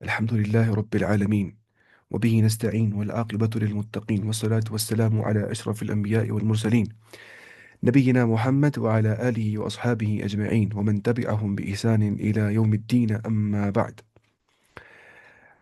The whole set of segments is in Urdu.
الحمد لله رب العالمين، وبه نستعين، والعاقبة للمتقين، والصلاة والسلام على أشرف الأنبياء والمرسلين، نبينا محمد وعلى آله وأصحابه أجمعين ومن تبعهم بإحسان إلى يوم الدين. أما بعد،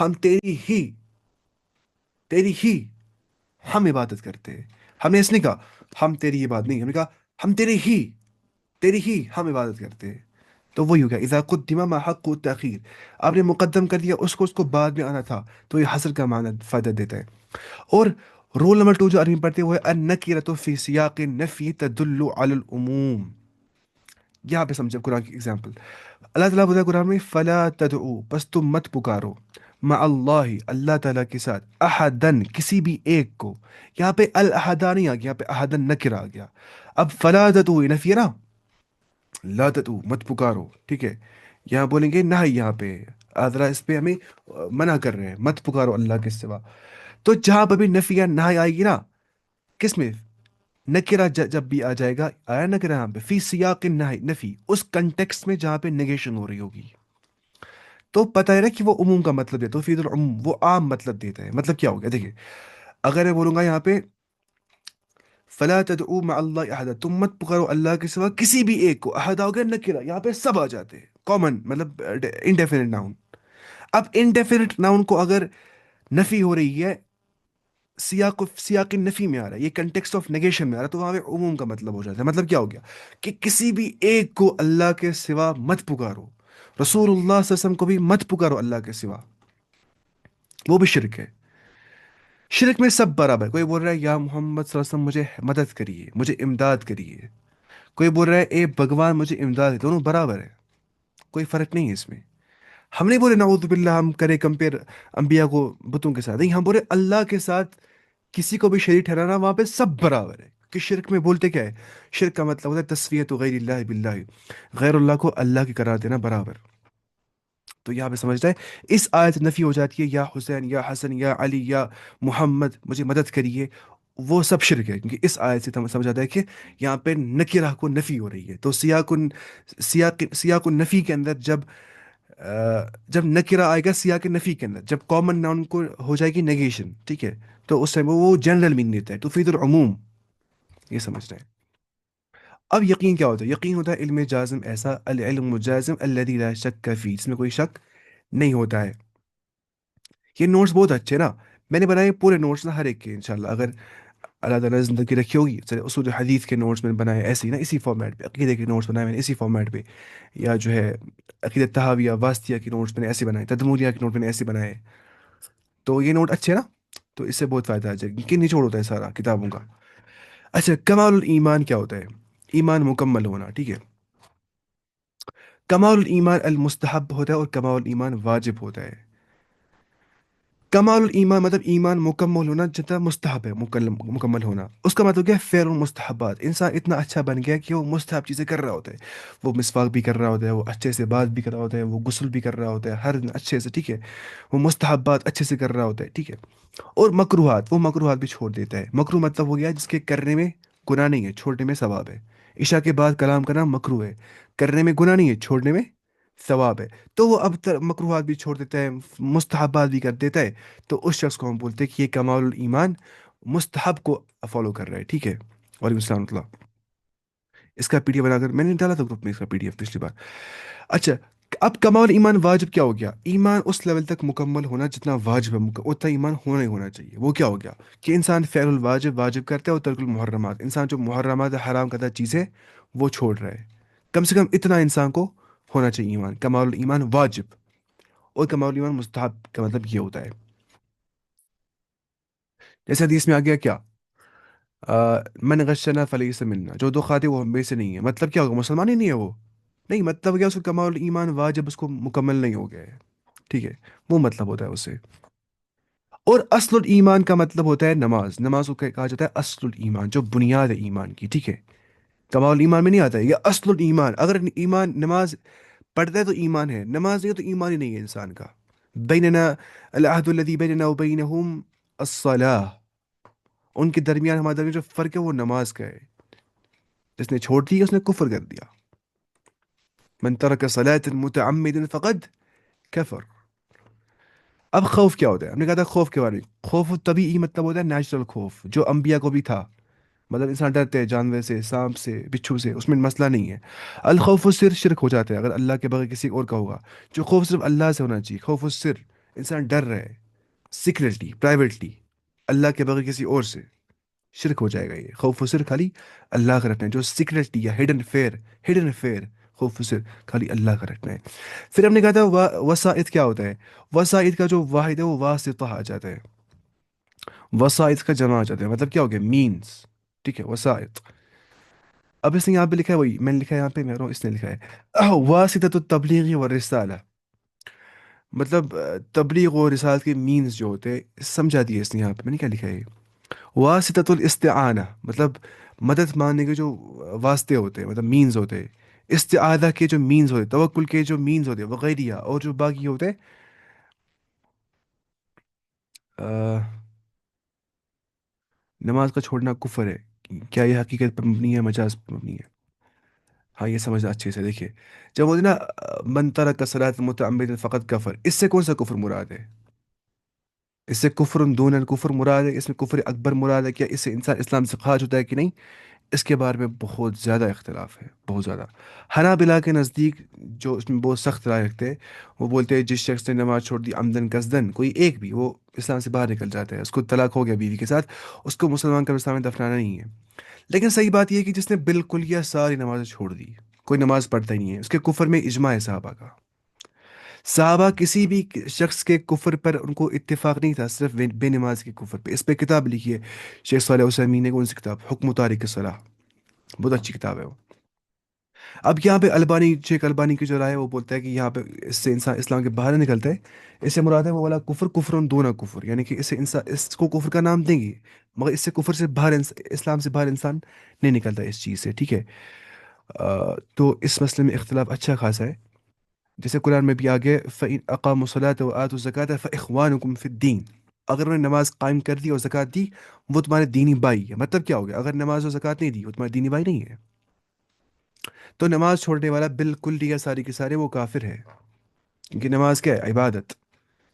ہم تیری ہی ہم عبادت کرتے ہیں. ہم نے اس نہیں کہا ہم تیری عبادت نہیں، ہم نے کہا ہم تیری ہی ہم عبادت کرتے ہیں. تو وہی ہو گیا اذا قدم ما حق التاخیر. آپ نے مقدم کر دیا اس کو بعد میں آنا تھا، تو یہ حصر کا معنی فائدہ دیتا ہے. اور رول نمبر 2 جو عربی میں پڑھتے ہیں وہ ہے النکرۃ فی سیاق النفی تدل علی العموم. یہاں پہ سمجھے قرآن کی اگزامپل. اللہ تعالیٰ بولتا ہے قرآن میں فلا تدعو، بس تم مت پکارو، مع اللہ اللہ تعالیٰ کے ساتھ، احدن کسی بھی ایک کو. یہاں پہ الاحدہ نہیں آ گیا، یہاں پہ احدن نکرہ آ گیا. اب فلا تدعو یہ نفی ہے نا، لا تدعو مت پکارو، ٹھیک ہے. یہاں بولیں گے نہ، یہاں پہ ذرا اس پہ ہمیں منع کر رہے ہیں مت پکارو اللہ کے سوا. تو جہاں پہ بھی نفی یا نہ آئے گی نا، کس میں؟ نکرہ جب بھی آ جائے گا، آیا نکرہ یہاں پہ فی سیاق نفی، اس کنٹیکسٹ میں جہاں پہ نگیشن ہو رہی ہوگی، تو پتہ ہے نا کہ وہ عموم کا مطلب دیتا ہے، فی العموم وہ عام مطلب دیتا ہے. مطلب کیا ہو گیا دیکھیے، اگر میں بولوں گا یہاں پہ فلا تدعو مع اللہ احد، تم مت پکارو اللہ کے سوا کسی بھی ایک کو. احد ہو گیا نکرہ، یہاں پہ سب آ جاتے ہیں کامن، مطلب انڈیفینٹ ناؤن. اب انڈیفینٹ ناؤن کو اگر نفی ہو رہی ہے، سیاق نفی میں آ رہا ہے، یہ کنٹیکسٹ آف نیگیشن میں آ رہا ہے، تو وہاں پہ عموم کا مطلب ہو جاتا ہے. مطلب کیا ہو گیا کہ کسی بھی ایک کو اللہ کے سوا مت پکارو، رسول اللہ صلی اللہ علیہ وسلم کو بھی مت پکارو اللہ کے سوا. وہ بھی شرک ہے. شرک میں سب برابر. کوئی بول رہا ہے یا محمد صلی اللہ علیہ وسلم مجھے مدد کریے، مجھے امداد کریے. کوئی بول رہا ہے اے بھگوان مجھے امداد ہے. دونوں برابر ہے، کوئی فرق نہیں ہے اس میں. ہم نہیں بولے نعوذ باللہ ہم کرے کمپیئر انبیاء کو بتوں کے ساتھ، نہیں، ہم بولے اللہ کے ساتھ کسی کو بھی شریک ٹھہرانا وہاں پہ سب برابر ہے. کہ شرک میں بولتے کیا ہے؟ شرک کا مطلب ہوتا ہے تسویت غیر اللہ باللہ، غیر اللہ کو اللہ کی قرار دینا برابر. تو یہاں پہ سمجھتا ہے اس آیت نفی ہو جاتی ہے، یا حسین یا حسن یا علی یا محمد مجھے مدد کریے، وہ سب شرک ہے. کیونکہ اس آیت سے سمجھ آتا ہے کہ یہاں پہ نکرہ کو نفی ہو رہی ہے. تو سیاق النفی کے اندر جب نکرہ آئے گا سیاق نفی کے اندر، جب کامن ناؤن کو ہو جائے گی نیگیشن، ٹھیک ہے، تو اس ٹائم وہ جنرل مین لیتا ہے، تو فی العموم. یہ سمجھنا ہے. اب یقین کیا ہوتا ہے؟ یقین ہوتا ہے علم جازم ایسا، العلم جازم الذی لا شک فی، جس میں کوئی شک نہیں ہوتا ہے. یہ نوٹس بہت اچھے نا، میں نے بنائے پورے نوٹس نا ہر ایک کے انشاءاللہ، اگر اللہ تعالیٰ نے زندگی رکھی ہوگی. چلے اصول حدیث کے نوٹس میں نے بنائے ایسے ہی نا، اسی فارمیٹ پہ. عقیدے کے نوٹس بنائے میں نے اسی فارمیٹ پہ، یا جو ہے عقیدت تحاویہ واسطیہ کے نوٹس میں نے ایسے بنائے، تدموریہ کے نوٹ میں نے ایسے بنائے. تو یہ نوٹ اچھے نا، تو اس سے بہت فائدہ آ جائے گا کہ نچوڑ ہوتا ہے سارا کتابوں کا. اچھا، کمال الایمان کیا ہوتا ہے؟ ایمان مکمل ہونا، ٹھیک ہے. کمال الایمان المستحب ہوتا ہے اور کمال الایمان واجب ہوتا ہے. کمال الایمان مطلب ایمان مکمل ہونا جتنا مستحب ہے، مکمل ہونا. اس کا مطلب کیا ہے؟ فعل المستحبات. انسان اتنا اچھا بن گیا کہ وہ مستحب چیزیں کر رہا ہوتا ہے. وہ مسواک بھی کر رہا ہوتا ہے، وہ اچھے سے بات بھی کر رہا ہوتا ہے، وہ غسل بھی کر رہا ہوتا ہے ہر دن اچھے سے، ٹھیک ہے. وہ مستحبات اچھے سے کر رہا ہوتا ہے، ٹھیک ہے. اور مکروہات، وہ مکروہات بھی چھوڑ دیتا ہے. مکروہ مطلب ہو گیا جس کے کرنے میں گناہ نہیں ہے، چھوڑنے میں ثواب ہے. عشاء کے بعد کلام کرنا مکروہ ہے، کرنے میں گناہ نہیں ہے، چھوڑنے میں ثواب ہے. تو وہ اب مکروہات بھی چھوڑ دیتا ہے، مستحبات بھی کر دیتا ہے. تو اس شخص کو ہم بولتے ہیں کہ یہ کمال الایمان مستحب کو فالو کر رہا ہے، ٹھیک ہے. وعلیکم السلام ورحمۃ اللہ. اس کا پی ڈی ایف بنا کر میں نے ڈالا تھا گروپ میں، اس کا پی ڈی ایف پچھلی بار. اچھا، اب کمال ایمان واجب کیا ہو گیا؟ ایمان اس لیول تک مکمل ہونا جتنا واجب ہے، اتنا ایمان ہونا ہی ہونا چاہیے. وہ کیا ہو گیا کہ انسان فعل الواجب واجب کرتا ہے اور ترک المحرمات، انسان جو محرمات حرام کرتا چیزیں وہ چھوڑ رہا ہے. کم سے کم اتنا انسان کو ہونا چاہیے ایمان، کمال الایمان واجب. اور کمال الایمان مستحب کا مطلب یہ ہوتا ہے، جیسے حدیث میں آ گیا کیا، من غشنا فلیس منا، جو دو کھاتے وہ ہم میں سے نہیں ہے. مطلب کیا ہوگا؟ مسلمان ہی نہیں ہے وہ. نہیں، مطلب کیا، اس کو کمال ایمان واجب اس کو مکمل نہیں ہو گیا ہے، ٹھیک ہے. وہ مطلب ہوتا ہے اس سے. اور اصل الایمان کا مطلب ہوتا ہے نماز. نماز کو کہا جاتا ہے اصل الایمان، جو بنیاد ہے ایمان کی، ٹھیک ہے. کمال ایمان میں نہیں آتا ہے یہ اصل الایمان. اگر ایمان نماز پڑھتا ہے تو ایمان ہے، نماز نہیں ہے تو ایمان ہی نہیں ہے انسان کا. بیننا العہد الذی بیننا وبینہم الصلاح، ان کے درمیان ہمارے درمیان جو فرق ہے وہ نماز کا ہے. جس نے چھوڑ دی اس نے کفر کر دیا. من ترک صلاۃ متعمد فقد کفر. اب خوف کیا ہوتا ہے؟ ہم نے کہا تھا خوف کے بارے میں. خوف طبیعی مطلب ہوتا ہے نیچرل خوف، جو انبیاء کو بھی تھا. مطلب انسان ڈرتے ہیں جانور سے، سانپ سے، بچھو سے، اس میں مسئلہ نہیں ہے. الخوف السر شرک ہو جاتا ہے اگر اللہ کے بغیر کسی اور کا ہوگا. جو خوف صرف اللہ سے ہونا چاہیے، خوف السر انسان ڈر رہا ہے سیکریٹلی پرائیویٹلی اللہ کے بغیر کسی اور سے، شرک ہو جائے گا یہ خوف و سر خالی اللہ کا رکھنا ہے، جو سیکریٹلی یا ہڈن فیئر خوف و سر خالی اللہ کا رکھنا ہے۔ پھر ہم نے کہا تھا وسائط کیا ہوتا ہے؟ وسائط کا جو واحد ہے وہ واسطہ آ جاتا ہے، وسائط کا جمع آ جاتا ہے، مطلب کیا ہو گیا مینس، ٹھیک ہے وسائط۔ اب اس نے یہاں پہ لکھا ہے وہی میں نے لکھا ہے یہاں پہ، میں اس نے لکھا ہے واسطہ التبلیغ والرسالہ، مطلب تبلیغ و رسالت کے مینز جو ہوتے ہیں، سمجھا دیا اس نے یہاں پہ، میں نے کیا لکھا ہے واسطۃ الاستعانہ، مطلب مدد مانگنے کے جو واسطے ہوتے ہیں، مطلب مینز ہوتے ہیں، استعاذہ کے جو مینز ہوتے ہیں، توکل کے جو مینز ہوتے ہیں وغیرہ، اور جو باقی ہوتے ہیں نماز کا چھوڑنا کفر ہے، کیا یہ حقیقت پر مبنی ہے مجاز پر مبنی ہے؟ ہاں یہ سمجھنا اچھے سے دیکھیے، جب وہ نا من ترک الصلاۃ متعمدا فقط کفر، اس سے کون سا کفر مراد ہے؟ اس سے کفر دون الکفر مراد ہے، اس میں کفر اکبر مراد ہے، کیا اس سے انسان اسلام سے خارج ہوتا ہے کہ نہیں؟ اس کے بارے میں بہت زیادہ اختلاف ہے، بہت زیادہ۔ حنابلہ کے نزدیک جو اس میں بہت سخت رائے رکھتے ہیں، وہ بولتے ہیں جس شخص نے نماز چھوڑ دی عمدن قصدن، کوئی ایک بھی، وہ اسلام سے باہر نکل جاتا ہے، اس کو طلاق ہو گیا بیوی کے ساتھ، اس کو مسلمان قبرستان میں دفنانا نہیں ہے۔ لیکن صحیح بات یہ ہے کہ جس نے بالکل یا ساری نمازیں چھوڑ دی، کوئی نماز پڑھتا ہی نہیں ہے، اس کے کفر میں اجماع ہے صحابہ کا، صحابہ کسی بھی شخص کے کفر پر ان کو اتفاق نہیں تھا، صرف بے نماز کے کفر پہ۔ اس پہ کتاب لکھی ہے شیخ صالح عثیمین نے، کون سی کتاب؟ حکم تارک الصلاح، بہت اچھی کتاب ہے وہ۔ اب یہاں پہ البانی، شیخ البانی کی جو رائے ہے وہ بولتا ہے کہ یہاں پہ اس سے انسان اسلام کے باہر نہیں نکلتا ہے، اس سے مراد ہے وہ والا کفر، کفر دون کفر، یعنی کہ اس سے انسان اس کو کفر کا نام دیں گے، مگر اس سے کفر سے باہر اسلام سے باہر انسان نہیں نکلتا اس چیز سے، ٹھیک ہے۔ تو اس مسئلے میں اختلاف اچھا خاصا ہے، جیسے قرآن میں بھی آگے فَإِنْ أَقَامُوا الصَّلَاةَ وَآتُوا الزَّكَاةَ فَإِخْوَانُكُمْ فِي الدِّينِ، اگر انہوں نے نماز قائم کر دی اور زکوٰۃ دی، وہ تمہارے دینی بھائی ہے۔ مطلب کیا ہو گیا؟ اگر نماز اور زکوٰۃ نہیں دی وہ تمہارے دینی بھائی نہیں ہے، تو نماز چھوڑنے والا بالکل یا ساری کے سارے وہ کافر ہے، کیونکہ نماز کیا ہے؟ عبادت۔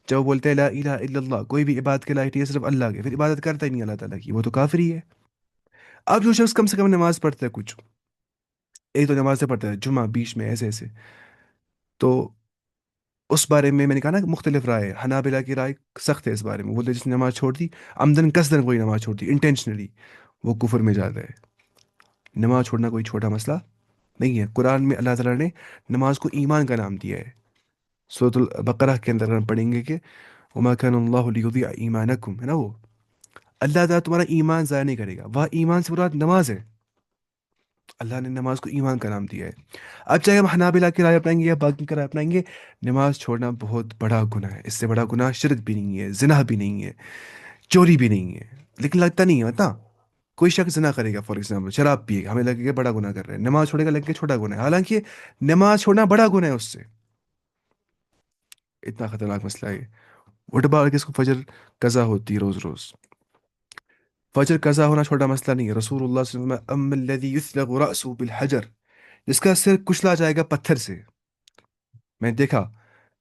جب وہ بولتے ہیں لا الہ الا اللہ، کوئی بھی عبادت کے لائق نہیں ہے صرف اللہ کے، پھر عبادت کرتا ہی نہیں اللہ تعالیٰ کی، وہ تو کافر ہی ہے۔ اب جو شخص کم سے کم نماز پڑھتا ہے کچھ، ایک تو نماز سے پڑھتا ہے جمعہ بیچ میں ایسے ایسے، تو اس بارے میں نے کہا نا کہ مختلف رائے ہے، حنابلہ کی رائے سخت ہے اس بارے میں، وہ بولتے ہیں جس نے نماز چھوڑ دی عمدن قصدن، کوئی نماز چھوڑ دی انٹینشنلی، وہ کفر میں جاتا ہے۔ نماز چھوڑنا کوئی چھوٹا مسئلہ نہیں ہے، قرآن میں اللہ تعالیٰ نے نماز کو ایمان کا نام دیا ہے، سورۃ البقرہ کے اندر ہم پڑھیں گے کہ وما كان الله ليضيع ایمانکم، ہے نا وہ، اللہ تعالیٰ تمہارا ایمان ضائع نہیں کرے گا، وہ ایمان سے مراد نماز ہے، اللہ نے نماز کو ایمان کا نام دیا ہے۔ اب چاہے ہم حنابلہ کی رائے اپنائیں گے یا باقی کی رائے اپنائیں گے، نماز چھوڑنا بہت بڑا گناہ ہے، اس سے بڑا گناہ شرک بھی نہیں ہے، زنا بھی نہیں ہے، چوری بھی نہیں ہے، لیکن لگتا نہیں ہے نا، کوئی شخص زنا کرے گا فار ایگزامپل، شراب پیے گا، ہمیں لگے گا بڑا گناہ کر رہا ہے، نماز چھوڑے گا لگے گا چھوٹا گناہ ہے، حالانکہ نماز چھوڑنا بڑا گناہ ہے اس سے، اتنا خطرناک مسئلہ ہے۔ وٹ اباؤٹ کہ اس کو فجر قضا ہوتی ہے روز روز، فجر قضا ہونا چھوٹا مسئلہ نہیں ہے، رسول اللہ صلی اللہ علیہ وسلم اما الذی یثلغ رأسه بالحجر، جس کا سر کچلا جائے گا پتھر سے، میں نے دیکھا،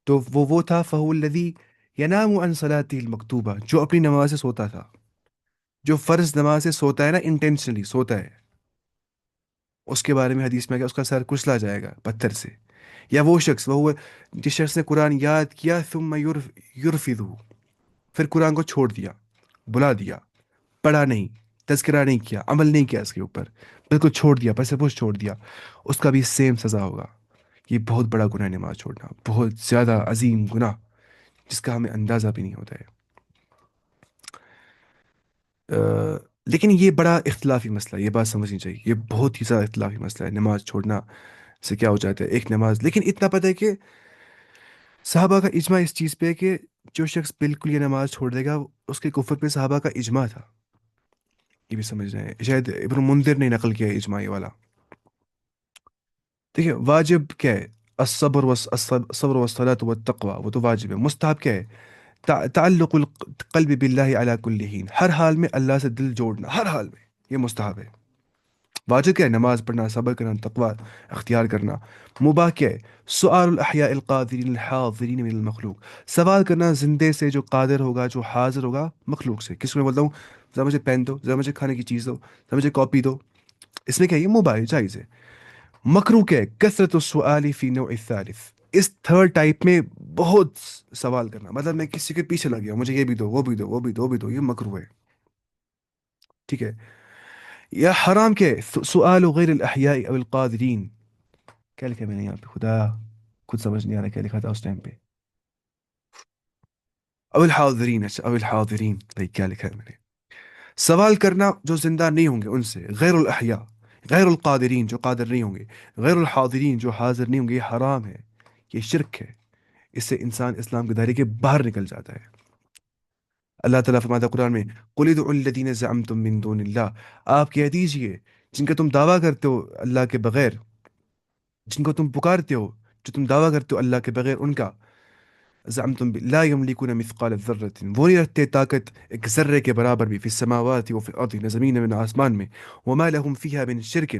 تو وہ تھا فہو الذی ینام عن صلاته المکتوبہ، جو اپنی نماز سے سوتا تھا، جو فرض نماز سے سوتا ہے نا، انٹینشنلی سوتا ہے، اس کے بارے میں حدیث میں کہ اس کا سر کچلا جائے گا پتھر سے۔ یا وہ شخص، وہ جس شخص نے قرآن یاد کیا ثم یرفضہ، پھر قرآن کو چھوڑ دیا، بلا دیا، پڑھا نہیں، تذکرہ نہیں کیا، عمل نہیں کیا اس کے اوپر، بالکل چھوڑ دیا، بس پوچھ چھوڑ دیا، اس کا بھی سیم سزا ہوگا۔ یہ بہت بڑا گناہ ہے نماز چھوڑنا، بہت زیادہ عظیم گناہ، جس کا ہمیں اندازہ بھی نہیں ہوتا ہے۔ لیکن یہ بڑا اختلافی مسئلہ ہے، یہ بات سمجھنی چاہیے، یہ بہت ہی زیادہ اختلافی مسئلہ ہے، نماز چھوڑنا سے کیا ہو جاتا ہے ایک نماز، لیکن اتنا پتہ ہے کہ صحابہ کا اجماع اس چیز پہ ہے کہ جو شخص بالکل یہ نماز چھوڑ دے گا، اس کے کفر پہ صحابہ کا اجماع تھا، یہ بھی سمجھ رہے ہیں، شاید ابن منذر نے نقل کیا ہے اجماع یہ والا۔ دیکھیں واجب کیا ہے؟ الصبر والصلاة والتقوى، وہ تو واجب ہے۔ مستحب کیا ہے؟ تعلق القلب باللہ علی کل حین، ہر حال میں اللہ سے دل جوڑنا، ہر حال میں، یہ مستحب ہے۔ واجب کیا ہے؟ نماز پڑھنا، صبر کرنا، تقوی اختیار کرنا۔ مباح کیا ہے؟ سؤال الاحیاء القادرین الحاضرین من المخلوق، سوال کرنا زندے سے جو قادر ہوگا، جو حاضر ہوگا مخلوق سے، کس کو میں بولتا ہوں ذرا مجھے پین دو، ذرا مجھے کھانے کی چیز دو، ذرا مجھے کاپی دو، اس میں کیا ہے؟ یہ مباح ہے، جائز ہے۔ مکروہ کیا ہے؟ کثرت السؤال فی نوع الثالث، اس تھرڈ ٹائپ میں بہت سوال کرنا، مطلب میں کسی کے پیچھے لگ گیا، مجھے یہ بھی دو، وہ بھی دو، وہ بھی دو، وہ بھی دو، یہ مکروہ ہے، ٹھیک ہے؟ یا حرام کے سؤال غیر الاحیاء او القادرین، کیا لکھا ہے میں نے یہاں پہ خدا، خود سمجھ نہیں آ رہا کیا لکھا تھا اس ٹائم پہ، او الحاضرین، اچھا او الحاضرین، بھائی کیا لکھا ہے میں نے؟ سوال کرنا جو زندہ نہیں ہوں گے ان سے، غیر الاحیاء، غیر القادرین جو قادر نہیں ہوں گے، غیر الحاضرین جو حاضر نہیں ہوں گے، یہ حرام ہے، یہ شرک ہے، اس سے انسان اسلام کے دائرے کے باہر نکل جاتا ہے۔ اللہ تعالیٰ فرماتا ہے قرآن میں، قُلِ ادْعُوا الَّذِينَ زَعَمْتُم مِّن دُونِ اللَّهِ، آپ کہہ دیجئے جن کا تم دعویٰ کرتے ہو اللہ کے بغیر، جن کو تم پکارتے ہو، جو تم دعویٰ کرتے ہو اللہ کے بغیر ان کا، زعمتم لا يملكون مثقال ذرة، وہ نہیں رکھتے طاقت ایک ذرے کے برابر بھی، فی السماوات و فی الارض، نہ زمین میں نہ آسمان میں، وما لهم فيها من شرک،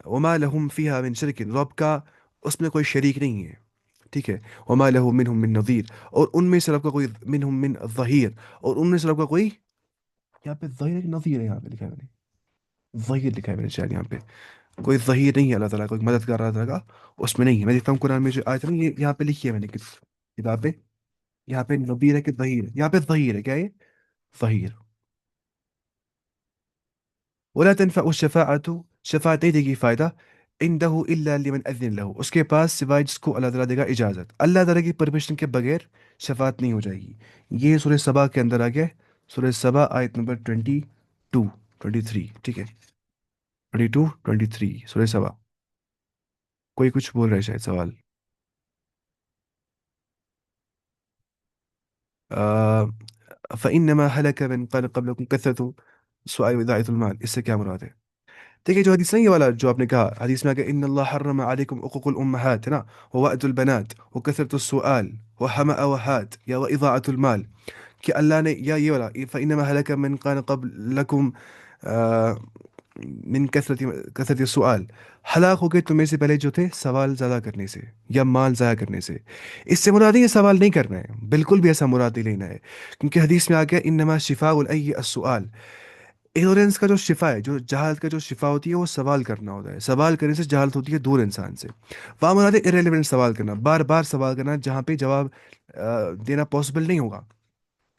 وما لهم فيها من شرک، رب کا اس میں کوئی شریک نہیں ہے، ٹھیک ہے؟ وما له منهم من نظیر، اور ان میں سے رب کا کوئی، منهم من ظہیر، اور ان میں سے رب کا کوئی، یہاں پہ ظہیر ہے کہ نظیر ہے؟ یہاں پہ لکھا ہے میں نے ظہیر لکھا ہے میں نے شاید، یہاں پہ کوئی ظہیر نہیں ہے اللہ تعالیٰ، کوئی مددگار اللہ تعالیٰ کا اس میں نہیں ہے۔ میں دیکھتا ہوں قرآن میں جو آیت ہے نا، یہ یہاں پہ لکھی ہے میں نے کتاب پہ، یہاں پہ نبیر ہے کہ ظہیر ہے؟ یہاں پہ ظہیر ہے، کیا ہے؟ ظہیر۔ ولا تنفع الشفاعة، شفاعت نہیں دے گی فائدہ، عنده الا لمن اذن له، اس کے پاس سوائے جس کو اللہ تعالیٰ دے گا اجازت، اللہ تعالیٰ کی پرمیشن کے بغیر شفاعت نہیں ہو جائے گی۔ یہ سورہ سبا کے اندر آ گیا ہے، سورہ سبا آیت نمبر 22، 23، ٹھیک ہے؟ 22 23 سورہ سبا۔ کوئی کچھ بول رہا ہے شاید سوال؟ فإنما هلك من قال قبلكم كثرة سؤال وإضاعة المال، اس سے کیا مراد ہے؟ دیکھیے جو حدیث نہیں، یہ والا جو آپ نے کہا حدیث میں، کہ ان اللہ حرم علیکم حقوق الامہات، ہے نا، ووأد البنات وکثرت السؤال وحمأ وهات یا وإضاعة المال، کہ اللہ نے، یا یہ والا فإنما هلك من قال قبلكم من کثرت السؤال، ہلاک ہو گئے تمہیں سے پہلے جو تھے سوال زیادہ کرنے سے یا مال ضائع کرنے سے۔ اس سے مراد یہ سوال نہیں کرنا ہے، بالکل بھی ایسا مراد نہیں لینا ہے، کیونکہ حدیث میں آ گیا انما شفاء العی السؤال، ایگنورینس کا جو شفا ہے، جو جہالت کا جو شفا ہوتی ہے وہ سوال کرنا ہوتا ہے، سوال کرنے سے جہالت ہوتی ہے دور انسان سے۔ وہاں مراد ہے irrelevant سوال کرنا، بار بار سوال کرنا جہاں پہ جواب دینا پاسبل نہیں ہوگا،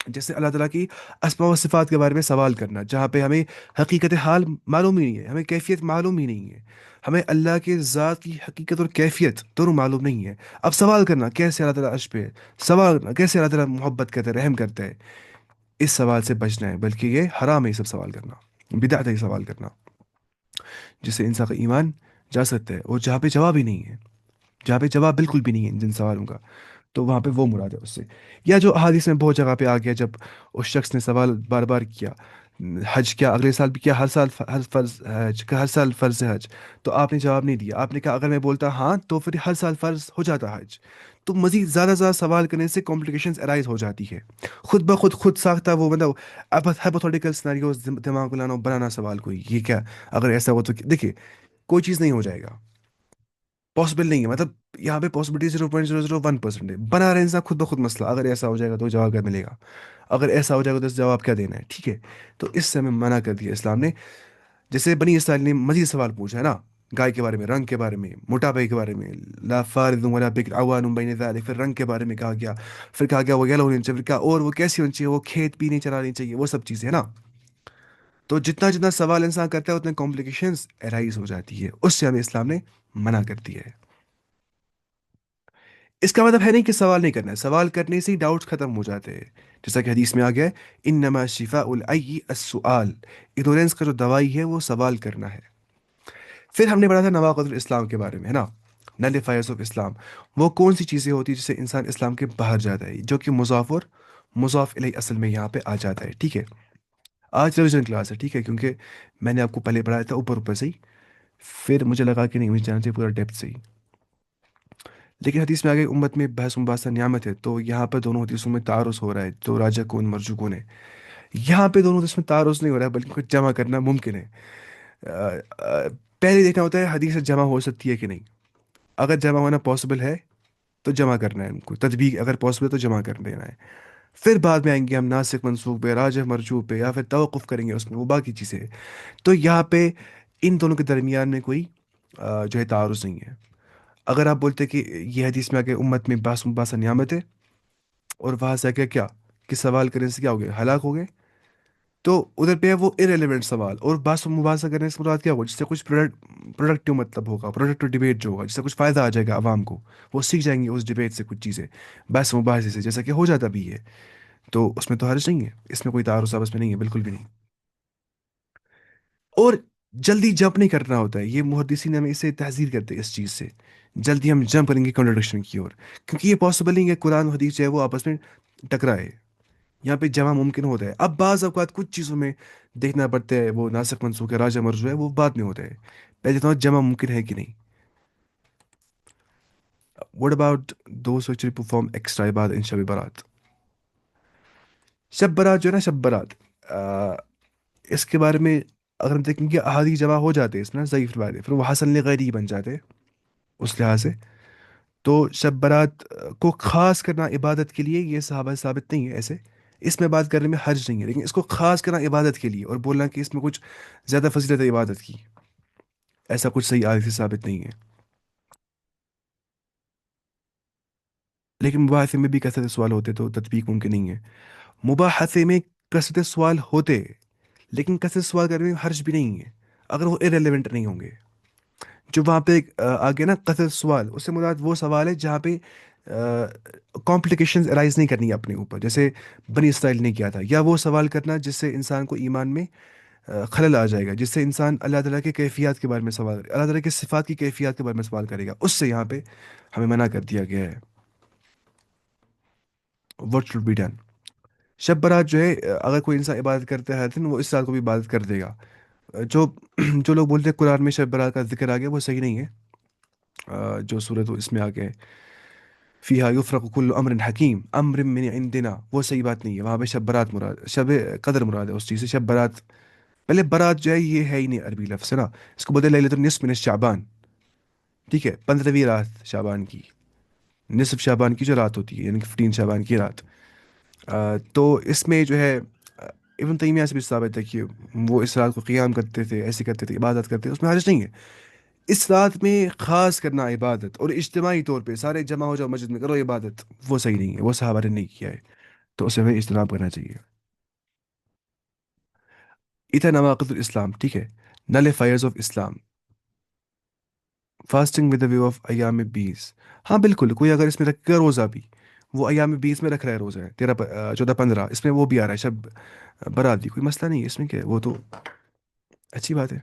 جیسے اللہ تعالیٰ کی اسماء و صفات کے بارے میں سوال کرنا جہاں پہ ہمیں حقیقت حال معلوم ہی نہیں ہے، ہمیں کیفیت معلوم ہی نہیں ہے، ہمیں اللہ کے ذات کی حقیقت اور کیفیت دونوں معلوم نہیں ہے، اب سوال کرنا کیسے اللہ تعالیٰ عرش پہ ہے، سوال کرنا کیسے اللہ تعالیٰ محبت کرتا ہے، رحم کرتا ہے، اس سوال سے بچنا ہے، بلکہ یہ حرام ہے یہ سب سوال کرنا، بدعت ہے یہ سوال کرنا، جس سے انسان کا ایمان جا سکتا ہے، اور جہاں پہ جواب ہی نہیں ہے، جہاں پہ جواب بالکل بھی نہیں ہے جن سوالوں کا، تو وہاں پہ وہ مراد ہے اس سے۔ یا جو احادیث میں بہت جگہ پہ آ گیا، جب اس شخص نے سوال بار بار کیا، حج کیا اگلے سال بھی کیا، ہر سال ہر فرض حج کا، ہر سال فرض ہے حج، تو آپ نے جواب نہیں دیا، آپ نے کہا اگر میں بولتا ہاں تو پھر ہر سال فرض ہو جاتا حج، تو مزید زیادہ زیادہ سوال کرنے سے کمپلیکیشنز ارائز ہو جاتی ہے، خود بخود خود ساختہ وہ مطلب اب ہائپوتھیٹیکل سیناریوز دماغ میں لانا، بنانا سوال کوئی، یہ کیا اگر ایسا ہو تو دیکھیے کوئی چیز نہیں ہو جائے گا، پاسبل نہیں ہے، مطلب یہاں پہ پاسبلٹی 0.001% ہے، بنا رہے انسان خود بخود مسئلہ، اگر ایسا ہو جائے گا تو جواب کیا ملے گا، اگر ایسا ہو جائے گا تو اس جواب کیا دینا ہے، ٹھیک ہے؟ تو اس سے ہمیں منع کر دیا اسلام نے۔ جیسے بنی اسرائیل نے مزید سوال پوچھا ہے نا، گائے کے بارے میں، رنگ کے بارے میں، موٹاپے کے بارے میں، لا فارض ولا بکر عوان بین ذلک، پھر رنگ کے بارے میں کہا گیا، پھر کہا گیا وہ یلو ہونی چاہیے، پھر کہا اور وہ کیسی ہونی چاہیے، وہ کھیت بھی نہیں چلانی چاہیے، وہ سب چیزیں ہے نا۔ تو جتنا جتنا سوال انسان کرتا ہے اتنے کمپلیکیشنز ارائز ہو جاتی ہے، اس سے ہمیں اسلام نے منع کر دیا ہے۔ اس کا مطلب ہے نہیں کہ سوال نہیں کرنا ہے، سوال کرنے سے ہی ڈاؤٹس ختم ہو جاتے ہیں، جیسا کہ حدیث میں آ گیا ہے انما شفاء العی السؤال، اگنورینس کا جو دوائی ہے وہ سوال کرنا ہے۔ پھر ہم نے پڑھا تھا نواقض الاسلام کے بارے میں، ہے نا، نلیفائرز آف اسلام، وہ کون سی چیزیں ہوتی ہیں جس سے انسان اسلام کے باہر جاتا ہے، جو کہ مضاف اور مضاف الیہ اصل میں یہاں پہ آ جاتا ہے، ٹھیک ہے؟ آج ریویژن کلاس ہے، ٹھیک ہے، کیونکہ میں نے آپ کو پہلے پڑھایا تھا اوپر اوپر سے ہی، پھر مجھے لگا کہ نہیں، مجھے جانا چاہیے پورا ڈیپتھ سے ہی، لیکن حدیث میں آگے امت میں بحث مباحثہ نعمت ہے، تو یہاں پہ دونوں حدیثوں میں تعارض ہو رہا ہے، تو راجہ کون مرجو کون ہے، یہاں پہ دونوں حدیث میں تعارض نہیں ہو رہا ہے بلکہ کچھ جمع کرنا ممکن ہے۔ آ، آ، پہلے دیکھنا ہوتا ہے حدیث جمع ہو سکتی ہے کہ نہیں، اگر جمع ہونا پاسبل ہے تو جمع کرنا ہے ان کو، تطبیق اگر پاسبل ہے تو جمع کر دینا ہے، پھر بعد میں آئیں گے ہم ناسخ منسوخ پہ، راجح مرجوح پہ، یا پھر توقف کریں گے اس میں، وہ باقی چیزیں ہیں۔ تو یہاں پہ ان دونوں کے درمیان میں کوئی جو ہے تعارض نہیں ہے۔ اگر آپ بولتے کہ یہ حدیث میں آ کے امت میں باس باس نعمت ہے، اور وہاں سے آ کے کیا کہ سوال کرنے سے کیا ہو گئے، ہلاک ہو گئے، تو ادھر پہ ہے وہ ارریلیونٹ سوال، اور باس مباحثہ کرنے سے مراد کیا ہوگا، جس سے کچھ پروڈکٹیو مطلب ہوگا، پروڈکٹیو ڈبیٹ جو ہوگا، جس سے کچھ فائدہ آ جائے گا عوام کو، وہ سیکھ جائیں گے اس ڈبیٹ سے کچھ چیزیں، بحث مباحثے سے، جیسا کہ ہو جاتا بھی ہے، تو اس میں تو حرج نہیں ہے، اس میں کوئی تعارض آپس میں نہیں ہے، بالکل بھی نہیں۔ اور جلدی جمپ نہیں کرنا ہوتا ہے، یہ محدثین ہمیں اسے تحذیر کرتے ہیں اس چیز سے، جلدی ہم جمپ کریں گے کنٹرڈکشن کی اور، کیونکہ یہ پاسبل نہیں ہے قرآن و حدیث جو ہے وہ آپس میں ٹکرائے، یہاں پہ جمع ممکن ہوتا ہے، اب بعض اوقات کچھ چیزوں میں دیکھنا پڑتا ہے، وہ ناسخ منسوخ ہے، راجہ مرجو ہے، وہ بعد میں ہوتا ہے، پہلے تو جمع ممکن ہے کہ نہیں۔ What about those who actually perform extra عبادت ان شب برات؟ شب برات جو ہے نا، شب برات، آ، اس کے بارے میں اگر ہم دیکھیں گے احادیث جمع ہو جاتے ہیں اس میں نا، ضعیف روایت پھر وہ حسن لغیری بن جاتے ہیں اس لحاظ سے، تو شب برات کو خاص کرنا عبادت کے لیے یہ صحابہ سے ثابت نہیں ہے ایسے، اس میں بات کرنے میں حرج نہیں ہے، لیکن اس کو خاص کرنا عبادت کے لیے اور بولنا کہ اس میں کچھ زیادہ فضیلت ہے عبادت کی، ایسا کچھ صحیح آیت سے ثابت نہیں ہے۔ لیکن مباحثے میں بھی کثرت سوال ہوتے تو تطبیق ممکن نہیں ہے، مباحثے میں کثرت سوال ہوتے، لیکن کثرت سوال کرنے میں حرج بھی نہیں ہے اگر وہ ارریلیونٹ نہیں ہوں گے، جو وہاں پہ آگے نا کثرت سوال، اس سے مراد وہ سوال ہے جہاں پہ کمپلیکیشنز ارائز نہیں کرنی ہے اپنے اوپر، جیسے بنی اسرائیل نے کیا تھا، یا وہ سوال کرنا جس سے انسان کو ایمان میں خلل آ جائے گا، جس سے انسان اللہ تعالیٰ کے کیفیات کے بارے میں سوال، اللہ تعالیٰ کے صفات کی کیفیات کے بارے میں سوال کرے گا، اس سے یہاں پہ ہمیں منع کر دیا گیا ہے۔ What should be done? شب برات جو ہے، اگر کوئی انسان عبادت کرتا ہے ہر دن، وہ اس رات کو بھی عبادت کر دے گا، جو جو لوگ بولتے ہیں قرآن میں شب برات کا ذکر آ گیا، وہ صحیح نہیں ہے، جو صورت اس میں آ گئے فیہا یفرق کل امر حکیم امر من عندنا، وہ صحیح بات نہیں ہے، وہاں پہ شب برات مراد، شب قدر مراد ہے اس چیز سے، شب برات، پہلے برات جو ہے یہ ہے ہی نہیں عربی لفظ ہے نا، اس کو بولتے ہیں لیلۃ النصف من شعبان، ٹھیک ہے، 15ویں رات شعبان کی، نصف شعبان کی جو رات ہوتی ہے، یعنی کہ 15 شعبان کی رات، تو اس میں جو ہے ابن تیمیہ سے بھی ثابت ہے کہ وہ اس رات کو قیام کرتے تھے، ایسے کرتے تھے، عبادت کرتے تھے، اس میں حرج نہیں ہے، اس رات میں خاص کرنا عبادت اور اجتماعی طور پہ سارے جمع ہو جاؤ مسجد میں کرو عبادت، وہ صحیح نہیں ہے، وہ صحابہ نے نہیں کیا ہے، تو اسے ہمیں اجتناب کرنا چاہیے۔ اتنا نواقض الاسلام، ٹھیک ہے، nullifiers of Islam, fasting with view of ایام 20، ہاں بالکل، کوئی اگر اس میں رکھے گا روزہ بھی، وہ ایام 20 میں رکھ رہا ہے روزہ ہے 13 14 15، اس میں وہ بھی آ رہا ہے شب برات بھی، کوئی مسئلہ نہیں ہے اس میں، کیا ہے وہ تو اچھی بات ہے،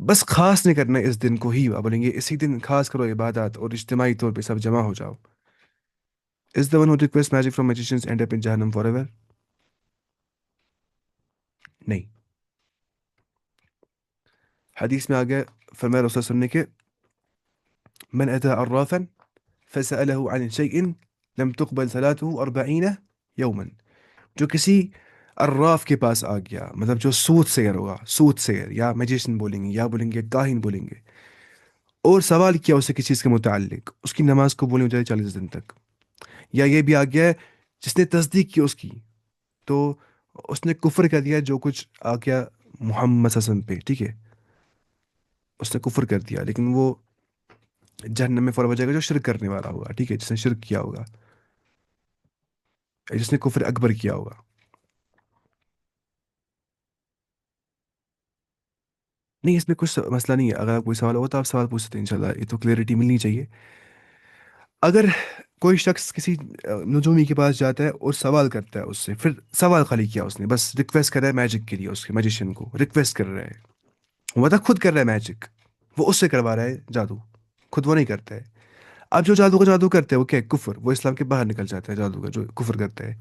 بس خاص نہیں کرنا اس دن کو ہی، آپ بولیں گے اسی دن خاص کرو عبادات اور اجتماعی طور پہ سب جمع ہو جاؤ، is the one who request magic from magicians and up in جہنم فار ایور؟ نہیں، حدیث میں آ گیا، فرمایا رسول صلی اللہ علیہ وسلم نے کہ من اتى عرافا فسأله عن شيء لم تقبل صلاته 40 يوما، جو کسی عراف کے پاس آ گیا، مطلب جو سوت سیر ہوگا، سوت سیر یا میجیشن بولیں گے، یا بولیں گے کاہن بولیں گے، اور سوال کیا اسے کسی چیز کے متعلق، اس کی نماز قبول نہیں ہو جائے 40 دن تک، یا یہ بھی آ گیا ہے جس نے تصدیق کی اس کی، تو اس نے کفر کر دیا جو کچھ آ گیا محمد صلی اللہ علیہ وسلم پہ، ٹھیک ہے، اس نے کفر کر دیا، لیکن وہ جہنم میں فوراً ہو جائے گا جو شرک کرنے والا ہوگا، ٹھیک ہے، جس نے شرک کیا ہوگا، جس نے کفر اکبر کیا ہوگا۔ نہیں، اس میں کچھ مسئلہ نہیں ہے، اگر آپ کوئی سوال ہو تو آپ سوال پوچھ سکتے ہیں، انشاءاللہ یہ تو کلیئرٹی ملنی چاہیے۔ اگر کوئی شخص کسی نجومی کے پاس جاتا ہے اور سوال کرتا ہے اس سے، پھر سوال خالی کیا اس نے، بس ریکویسٹ کر رہا ہے میجک کے لیے، اس کے میجیشین کو ریکویسٹ کر رہا ہے، وہ مطلب خود کر رہا ہے میجک، وہ اس سے کروا رہا ہے جادو، خود وہ نہیں کرتا ہے، اب جو جادو کا جادو کرتے ہیں وہ کیا ہے، کفر، وہ اسلام کے باہر نکل جاتا ہے جادو کا جو کفر کرتا ہے،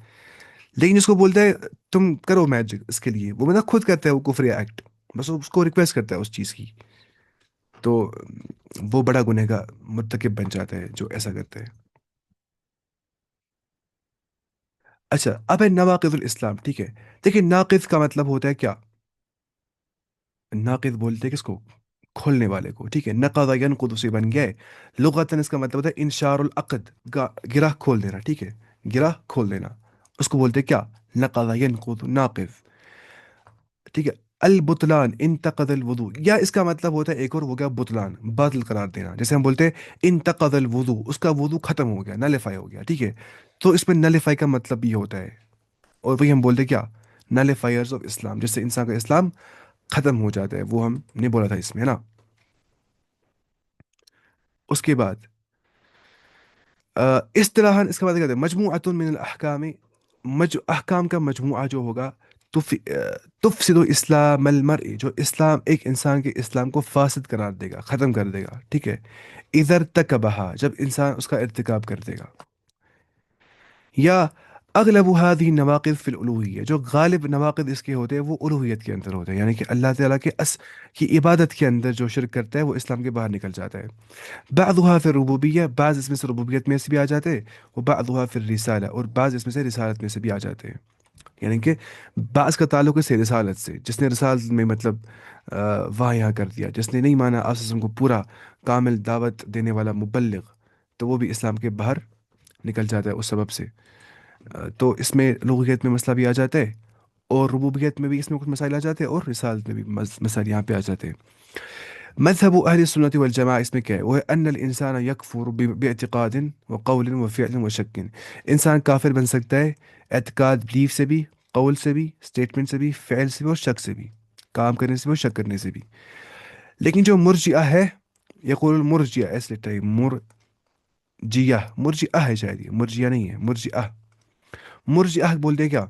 لیکن جس کو بولتا ہے تم کرو میجک اس کے لیے، وہ مطلب خود کرتا ہے وہ کفر یا ایکٹ، بس وہ اس کو ریکویسٹ کرتا ہے اس چیز کی، تو وہ بڑا گنہ کا مرتکب بن جاتا ہے جو ایسا کرتا ہے۔ اچھا، اب ہے نواقض الاسلام، ٹھیک ہے، دیکھیں ناقض کا مطلب ہوتا ہے کیا، ناقض بولتے ہیں کس کو، کھولنے والے کو، ٹھیک ہے، نقض ینقض سے بن گیا ہے، لغتاً اس کا مطلب ہوتا ہے انشار العقد، گرہ کھول دینا، ٹھیک ہے، گرہ کھول دینا، اس کو بولتے ہیں کیا، نقض ینقض، ناقض، ٹھیک ہے، البطلان انتقد الوضو، یا اس کا مطلب ہوتا ہے ایک اور، ہو گیا بطلان، باطل قرار دینا، جیسے ہم بولتے ہیں انتقد الوضو، اس کا وضو ختم ہو گیا، نلیفائی ہو گیا، ٹھیک ہے؟ تو اس میں نلیفائی کا مطلب یہ ہوتا ہے، اور وہی ہم بولتے ہیں کیا، نلیفائرز آف اسلام، جس سے انسان کا اسلام ختم ہو جاتا ہے، وہ ہم نے بولا تھا اس میں، ہے نا؟ اس کے بعد اصطلاحاً اس کا مطلب کہتے ہیں مجموعۃ من الاحکام، احکام کا مجموعہ جو ہوگا، تفسد اسلام المرء، جو اسلام ایک انسان کے اسلام کو فاسد قرار دے گا، ختم کر دے گا، ٹھیک ہے؟ ادھر تکبہا، جب انسان اس کا ارتکاب کر دے گا، یا اغلب هذه النواقض فی الالوہیہ، جو غالب نواقض اس کے ہوتے ہیں وہ الوہیت کے اندر ہوتے ہیں، یعنی کہ اللہ تعالیٰ کے کی عبادت کے اندر جو شرک کرتا ہے وہ اسلام کے باہر نکل جاتا ہے۔ بعضها فی الربوبیہ، بعض اس میں سے ربوبیت میں سے بھی آ جاتے ہیں، وہ بعضها فی الرسالہ، اور بعض اس میں سے رسالت میں سے بھی آ جاتے ہیں، یعنی کہ بعض کا تعلق ہے سے رسالت سے، جس نے رسالت میں مطلب وہاں یہاں کر دیا، جس نے نہیں مانا آپ وسلم کو پورا کامل دعوت دینے والا مبلغ، تو وہ بھی اسلام کے باہر نکل جاتا ہے اس سبب سے۔ تو اس میں لغویت میں مسئلہ بھی آ جاتا ہے، اور ربوبیت میں بھی اس میں کچھ مسائل آ جاتے ہیں، اور رسالت میں بھی مسائل یہاں پہ آ جاتے ہیں۔ مذهب اہل سنت والجماعہ اس میں کیا ہے، وہ ہے ان الانسان یکفر باعتقاد وقول وفعل وشک، انسان کافر بن سکتا ہے اعتقاد، بلیف سے بھی، قول سے بھی، اسٹیٹمنٹ سے بھی، فعل سے بھی، اور شک سے بھی، کام کرنے سے بھی اور شک کرنے سے بھی۔ لیکن جو مرجئہ ہے، یقول المرجئہ، ایسے لکھتا ہے مرجئہ، مرجئہ ہے شاید، یہ مرجئہ نہیں ہے، مرجئہ، مرجئہ بولتے ہیں کیا،